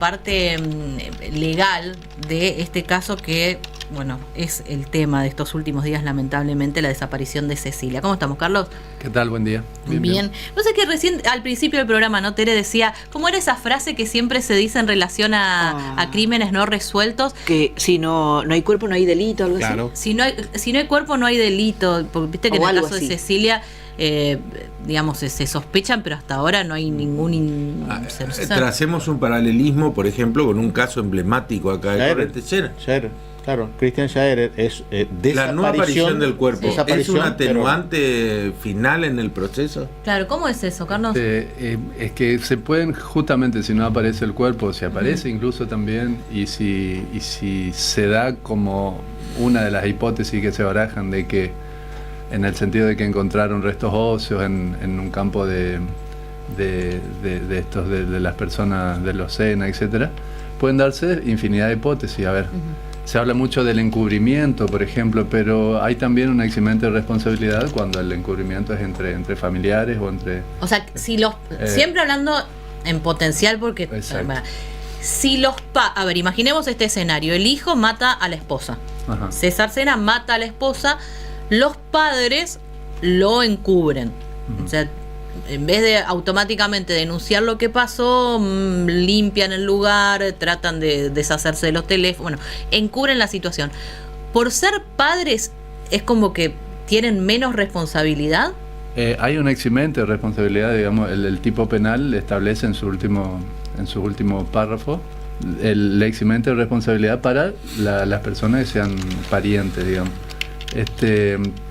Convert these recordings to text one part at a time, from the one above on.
parte legal de este caso que, bueno, es el tema de estos últimos días, lamentablemente, la desaparición de Cecilia. ¿Cómo estamos, Carlos? ¿Qué tal? Buen día. Bien. No sé, que recién al principio del programa, ¿no? Tere decía, ¿cómo era esa frase que siempre se dice en relación a crímenes no resueltos? Que si no hay cuerpo, no hay delito, algo Claro. así. Si no hay cuerpo, no hay delito. Porque viste que O en el algo caso así. de Cecilia, digamos, se sospechan, pero hasta ahora no hay ningún... Tracemos un paralelismo, por ejemplo, con un caso emblemático acá de Corrientes. Claro, Cristian Jaeger es La no aparición del cuerpo, ¿es un atenuante final en el proceso? Claro, ¿cómo es eso, Carlos? Es que se pueden, justamente si no aparece el cuerpo, si aparece incluso también, y si se da como una de las hipótesis que se barajan de que, en el sentido de que encontraron restos óseos en un campo de las personas de los SENA, etcétera, pueden darse infinidad de hipótesis. A ver, se habla mucho del encubrimiento, por ejemplo, pero hay también un eximente de responsabilidad cuando el encubrimiento es entre familiares o entre... O sea, si los siempre hablando en potencial, porque... Si a ver, imaginemos este escenario. El hijo mata a la esposa. Ajá. César Sena mata a la esposa. Los padres lo encubren. O sea, en vez de automáticamente denunciar lo que pasó, limpian el lugar, tratan de deshacerse de los teléfonos, bueno, encubren la situación. Por ser padres, es como que tienen menos responsabilidad. Hay un eximente de responsabilidad, digamos, el tipo penal establece en su último párrafo el eximente de responsabilidad para las personas que sean parientes, digamos.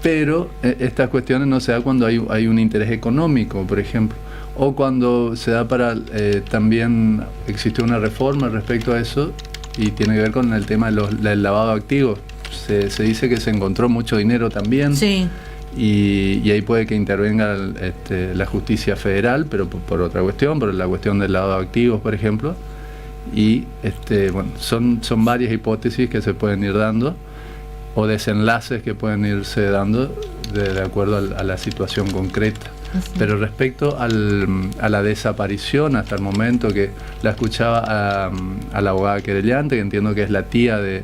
Pero estas cuestiones no se da cuando hay un interés económico, por ejemplo, o cuando se da para también existió una reforma respecto a eso y tiene que ver con el tema del lavado de activos. Se dice que se encontró mucho dinero también. Sí. Y ahí puede que intervenga la justicia federal, pero por otra cuestión, por la cuestión del lavado de activos, por ejemplo. Y bueno, son varias hipótesis que se pueden ir dando, o desenlaces que pueden irse dando de acuerdo a la situación concreta. Pero respecto a la desaparición hasta el momento, que la escuchaba a la abogada querellante, que entiendo que es la tía de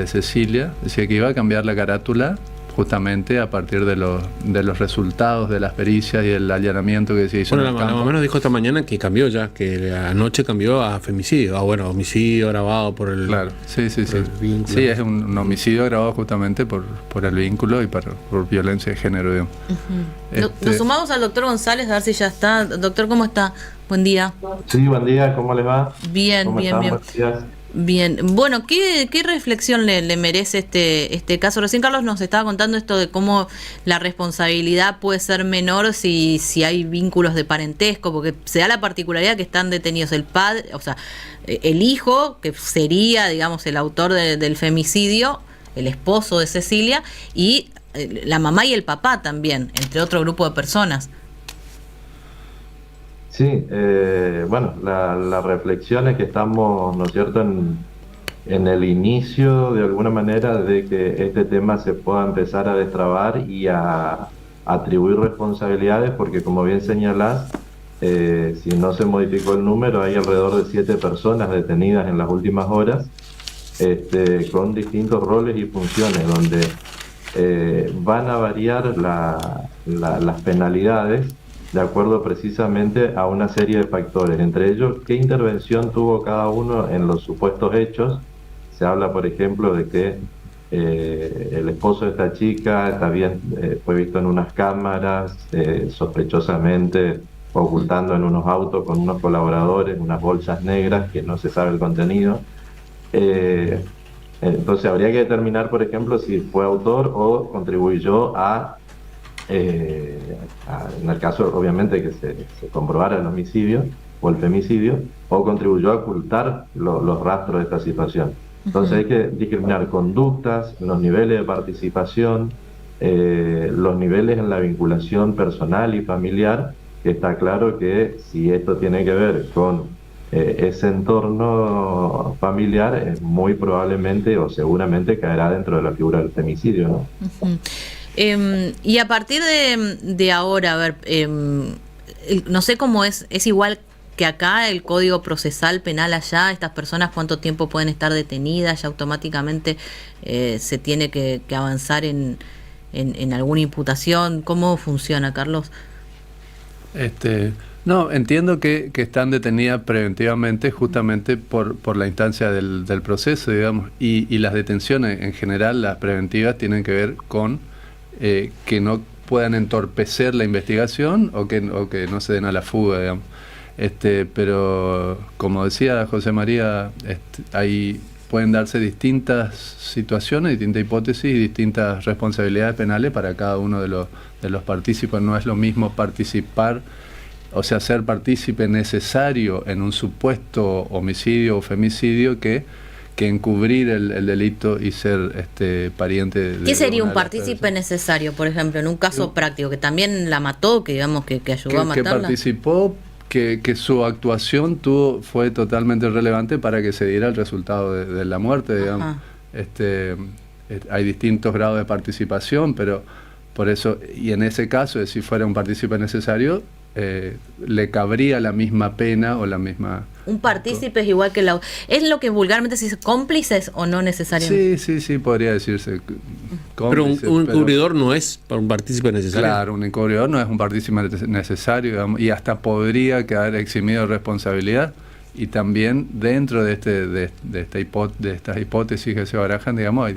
Cecilia, decía que iba a cambiar la carátula justamente a partir de los resultados de las pericias y el allanamiento que se hizo. Bueno, en el la campo. mamá nos dijo esta mañana que cambió ya, que anoche cambió a femicidio, homicidio agravado por el... Claro, sí. el vínculo. Sí, es un homicidio agravado justamente por el vínculo y por violencia de género, digamos. Nos sumamos al doctor González, a ver si ya está. Doctor, ¿cómo está? Buen día. Sí, buen día, ¿cómo les va? Bien. Buenos días. Bien, bueno, ¿qué reflexión le merece este caso? Recién Carlos nos estaba contando esto de cómo la responsabilidad puede ser menor si hay vínculos de parentesco, porque se da la particularidad que están detenidos el padre, o sea, el hijo, que sería, digamos, el autor del femicidio, el esposo de Cecilia, y la mamá y el papá también, entre otro grupo de personas. Sí, bueno, la reflexión es que estamos, ¿no es cierto?, en el inicio, de alguna manera, de que este tema se pueda empezar a destrabar y a atribuir responsabilidades, porque como bien señalás, si no se modificó el número, hay alrededor de 7 personas detenidas en las últimas horas, con distintos roles y funciones, donde van a variar las penalidades de acuerdo precisamente a una serie de factores, entre ellos qué intervención tuvo cada uno en los supuestos hechos. Se habla, por ejemplo, de que el esposo de esta chica fue visto en unas cámaras, sospechosamente ocultando en unos autos con unos colaboradores unas bolsas negras que no se sabe el contenido. Entonces habría que determinar, por ejemplo, si fue autor o contribuyó en el caso, obviamente, que se comprobara el homicidio o el femicidio, o contribuyó a ocultar los rastros de esta situación. Entonces hay que discriminar conductas, los niveles de participación, los niveles en la vinculación personal y familiar, que está claro que si esto tiene que ver con ese entorno familiar, muy probablemente o seguramente caerá dentro de la figura del femicidio, ¿no? Y a partir de ahora, a ver, no sé cómo es igual que acá el Código Procesal Penal allá, estas personas cuánto tiempo pueden estar detenidas, ya automáticamente se tiene que avanzar en alguna imputación? ¿Cómo funciona, Carlos? No, entiendo que están detenidas preventivamente justamente por la instancia del proceso, digamos, y las detenciones en general, las preventivas, tienen que ver con que no puedan entorpecer la investigación o que no se den a la fuga, digamos. Pero como decía José María, ahí pueden darse distintas situaciones, distintas hipótesis y distintas responsabilidades penales para cada uno de los partícipes. No es lo mismo participar, o sea, ser partícipe necesario en un supuesto homicidio o femicidio que encubrir el delito y ser pariente de... ¿Qué sería un partícipe necesario, por ejemplo, en un caso práctico, que también la mató, que digamos que ayudó a matarla? Que participó, que su actuación fue totalmente relevante para que se diera el resultado de la muerte, digamos. Hay distintos grados de participación, pero por eso, y en ese caso, si fuera un partícipe necesario, le cabría la misma pena o la misma... Un partícipe es igual que ¿Es lo que vulgarmente se dice cómplices o no necesariamente? Sí, podría decirse cómplices. Pero un encubridor no es para un partícipe necesario. Claro, un encubridor no es un partícipe necesario, digamos, y hasta podría quedar eximido de responsabilidad. Y también dentro de estas hipótesis que se barajan, digamos,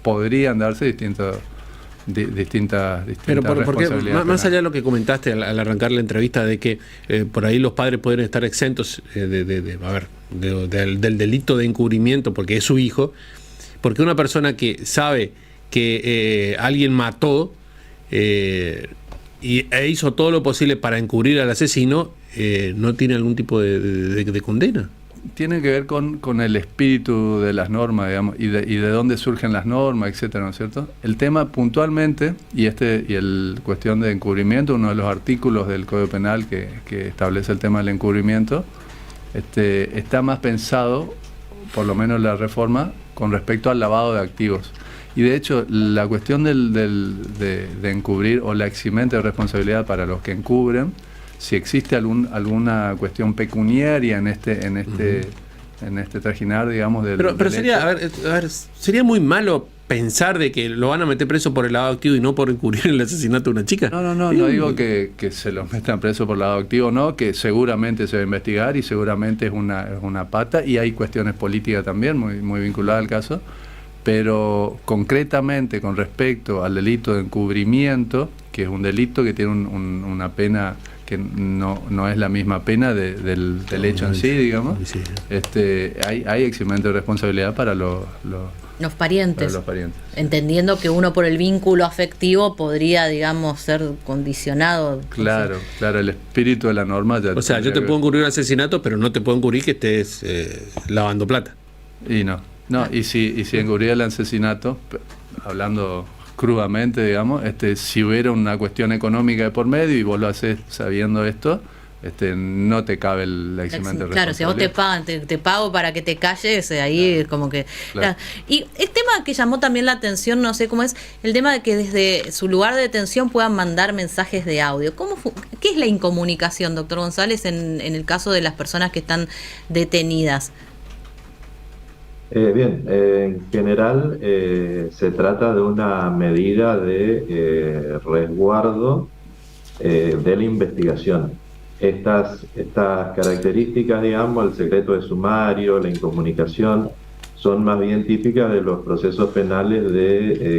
podrían darse distintas pero porque responsabilidades. Más allá de lo que comentaste al arrancar la entrevista, de que por ahí los padres pueden estar exentos del delito de encubrimiento porque es su hijo, porque una persona que sabe que alguien mató e hizo todo lo posible para encubrir al asesino, no tiene algún tipo de condena. Tiene que ver con el espíritu de las normas, digamos, y de dónde surgen las normas, etcétera, ¿no es cierto? El tema puntualmente, y el cuestión de encubrimiento, uno de los artículos del Código Penal que establece el tema del encubrimiento, está más pensado, por lo menos la reforma, con respecto al lavado de activos. Y de hecho, la cuestión de encubrir o la eximente de responsabilidad para los que encubren, si existe alguna cuestión pecuniaria en este trajinar, digamos, pero sería, sería muy malo pensar de que lo van a meter preso por el lavado activo y no por encubrir el asesinato de una chica. No digo que se los metan preso por lavado activo, no, que seguramente se va a investigar y seguramente es una pata, y hay cuestiones políticas también muy vinculadas al caso, pero concretamente con respecto al delito de encubrimiento, que es un delito que tiene una pena que no es la misma pena del hecho en sí, digamos, hay eximente de responsabilidad para los parientes. Entendiendo que uno por el vínculo afectivo podría, digamos, ser condicionado. Claro, el espíritu de la norma ya... O sea, yo te puedo encubrir un asesinato, pero no te puedo encubrir que estés lavando plata. Y y si encubría el asesinato, hablando crudamente, digamos, si hubiera una cuestión económica de por medio y vos lo haces sabiendo esto, no te cabe la eximente de responsabilidad. Claro, si a vos te pagan, te pago para que te calles, ahí es como que... Claro. Y el tema que llamó también la atención, no sé cómo es, el tema de que desde su lugar de detención puedan mandar mensajes de audio. ¿Qué es la incomunicación, doctor González, en el caso de las personas que están detenidas? Bien, en general se trata de una medida de resguardo de la investigación. Estas características, digamos, el secreto de sumario, la incomunicación, son más bien típicas de los procesos penales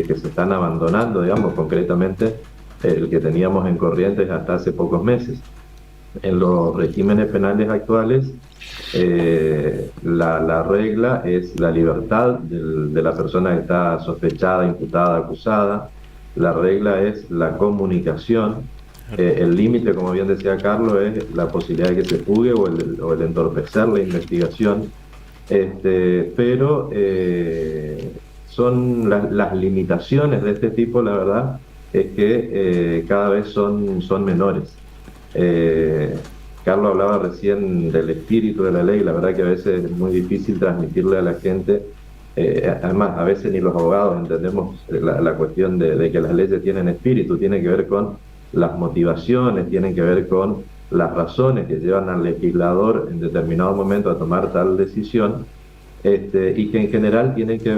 que se están abandonando, digamos, concretamente el que teníamos en Corrientes hasta hace pocos meses. En los regímenes penales actuales, la regla es la libertad de la persona que está sospechada, imputada, acusada. La regla es la comunicación. El límite, como bien decía Carlos, es la posibilidad de que se fugue o el entorpecer la investigación. Pero son las limitaciones de este tipo, la verdad, es que cada vez son menores. Carlos hablaba recién del espíritu de la ley. La verdad que a veces es muy difícil transmitirle a la gente, además a veces ni los abogados entendemos la cuestión de que las leyes tienen espíritu. Tiene que ver con las motivaciones, tienen que ver con las razones que llevan al legislador en determinado momento a tomar tal decisión, y que en general tienen que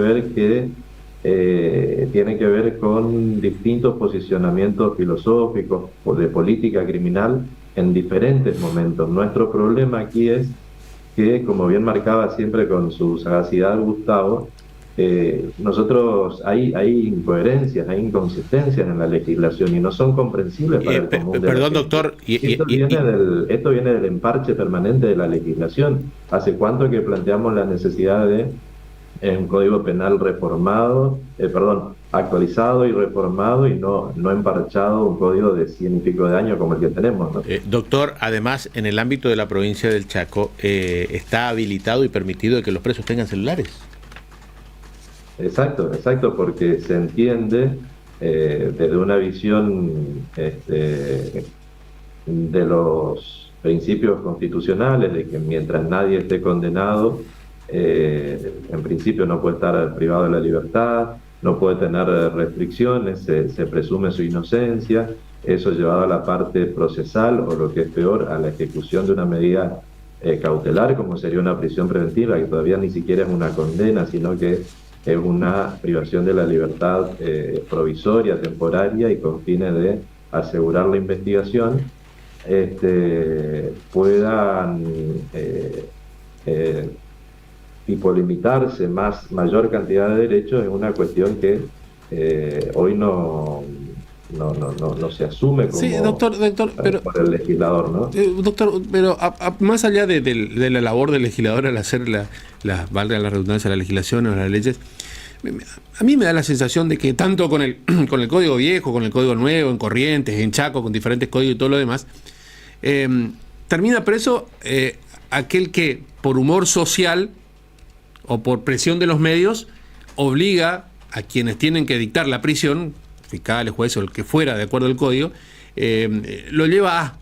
ver con distintos posicionamientos filosóficos o de política criminal en diferentes momentos. Nuestro problema aquí es que, como bien marcaba siempre con su sagacidad Gustavo, nosotros hay incoherencias, hay inconsistencias en la legislación y no son comprensibles para el común de perdón, la doctor. Esto viene del emparche permanente de la legislación. ¿Hace cuánto que planteamos la necesidad de un código penal actualizado y reformado, y no emparchado un código de 100 y pico de años como el que tenemos, ¿no? Doctor, además, en el ámbito de la provincia del Chaco, está habilitado y permitido que los presos tengan celulares. Exacto, porque se entiende desde una visión de los principios constitucionales, de que mientras nadie esté condenado, en principio no puede estar privado de la libertad, no puede tener restricciones, se presume su inocencia, eso llevado a la parte procesal, o lo que es peor, a la ejecución de una medida cautelar, como sería una prisión preventiva, que todavía ni siquiera es una condena, sino que es una privación de la libertad provisoria, temporaria, y con fines de asegurar la investigación, puedan limitarse mayor cantidad de derechos, es una cuestión que hoy no se asume como, sí, doctor, pero, por el legislador, ¿no? Doctor, pero más allá de la labor del legislador al hacer valga la redundancia, la legislación o las leyes, a mí me da la sensación de que tanto con el código viejo, con el código nuevo, en Corrientes, en Chaco, con diferentes códigos y todo lo demás, termina preso aquel que por humor social o por presión de los medios obliga a quienes tienen que dictar la prisión, fiscales, jueces o el que fuera, de acuerdo al código, lo lleva a,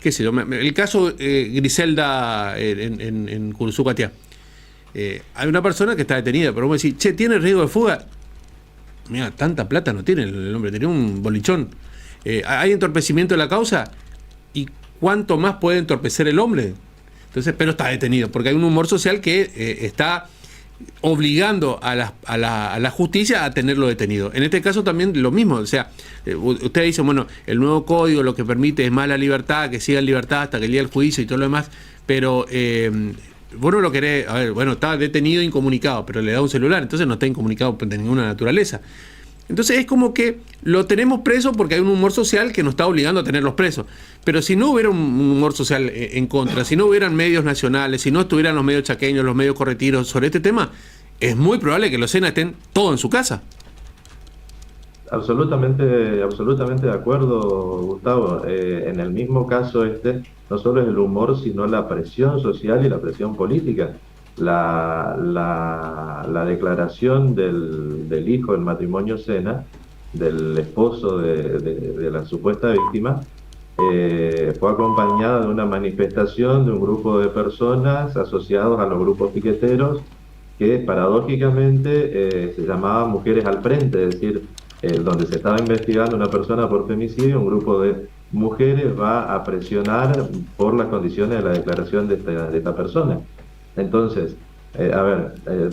qué sé yo, el caso Griselda en Curuzú-Catiá. Hay una persona que está detenida, pero vamos a decir, che, ¿tiene riesgo de fuga? Mira, tanta plata no tiene el hombre, tenía un bolichón. ¿Hay entorpecimiento de la causa? ¿Y cuánto más puede entorpecer el hombre? Entonces, pero está detenido, porque hay un humor social que está obligando a la justicia a tenerlo detenido. En este caso también lo mismo, o sea, usted dice, bueno, el nuevo código lo que permite es más la libertad, que siga en libertad hasta que el día del juicio y todo lo demás, pero vos no lo querés, a ver, bueno, está detenido e incomunicado, pero le da un celular, entonces no está incomunicado de ninguna naturaleza. Entonces es como que lo tenemos preso porque hay un humor social que nos está obligando a tenerlos presos. Pero si no hubiera un humor social en contra, si no hubieran medios nacionales, si no estuvieran los medios chaqueños, los medios corretiros sobre este tema, es muy probable que los SENA estén todos en su casa. Absolutamente de acuerdo, Gustavo. En el mismo caso no solo es el humor, sino la presión social y la presión política. La declaración del hijo del matrimonio Sena, del esposo de la supuesta víctima, fue acompañada de una manifestación de un grupo de personas asociados a los grupos piqueteros que paradójicamente se llamaba Mujeres al Frente, es decir, donde se estaba investigando una persona por femicidio, un grupo de mujeres va a presionar por las condiciones de la declaración de esta persona. Entonces,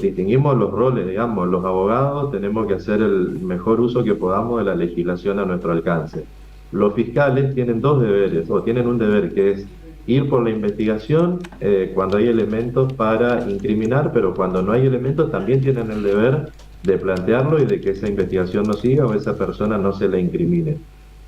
distinguimos los roles, digamos, los abogados tenemos que hacer el mejor uso que podamos de la legislación a nuestro alcance. Los fiscales tienen dos deberes, o tienen un deber que es ir por la investigación cuando hay elementos para incriminar, pero cuando no hay elementos también tienen el deber de plantearlo y de que esa investigación no siga o esa persona no se la incrimine.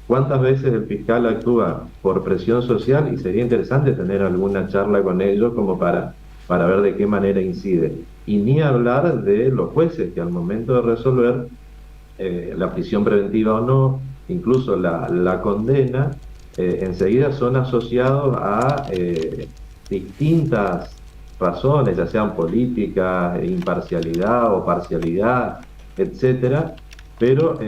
¿Cuántas veces el fiscal actúa por presión social? Y sería interesante tener alguna charla con ellos como para ver de qué manera incide. Y ni hablar de los jueces que al momento de resolver la prisión preventiva o no, incluso la condena, enseguida son asociados a distintas razones, ya sean políticas, imparcialidad o parcialidad, etcétera. Pero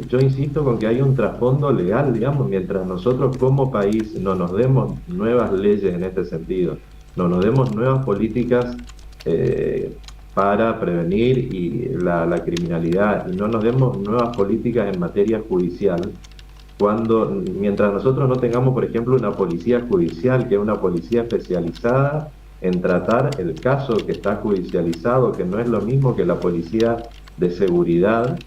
yo insisto con que hay un trasfondo legal, digamos, mientras nosotros como país no nos demos nuevas leyes en este sentido, no nos demos nuevas políticas para prevenir la criminalidad y no nos demos nuevas políticas en materia judicial, mientras nosotros no tengamos, por ejemplo, una policía judicial, que es una policía especializada en tratar el caso que está judicializado, que no es lo mismo que la policía de seguridad,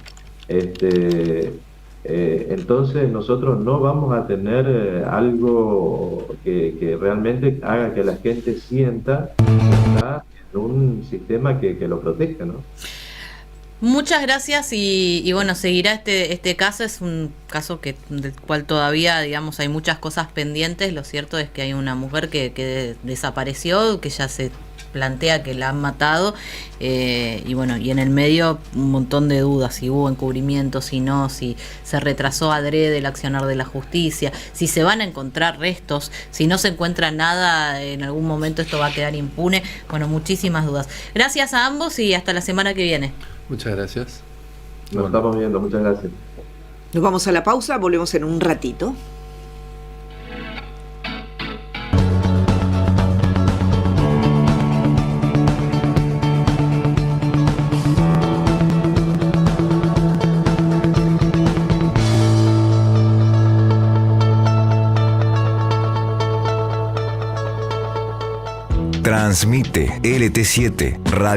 entonces nosotros no vamos a tener algo que realmente haga que la gente sienta que está en un sistema que lo proteja, ¿no? Muchas gracias y bueno, seguirá este caso. Es un caso del cual todavía, digamos, hay muchas cosas pendientes. Lo cierto es que hay una mujer que desapareció, que ya se plantea que la han matado, y bueno, y en el medio un montón de dudas, si hubo encubrimiento, si no, si se retrasó adrede el accionar de la justicia, si se van a encontrar restos, si no se encuentra nada, en algún momento esto va a quedar impune. Bueno, muchísimas dudas. Gracias a ambos y hasta la semana que viene. Muchas gracias. Nos estamos viendo, muchas gracias. Nos vamos a la pausa, volvemos en un ratito. Transmite LT7 Radio.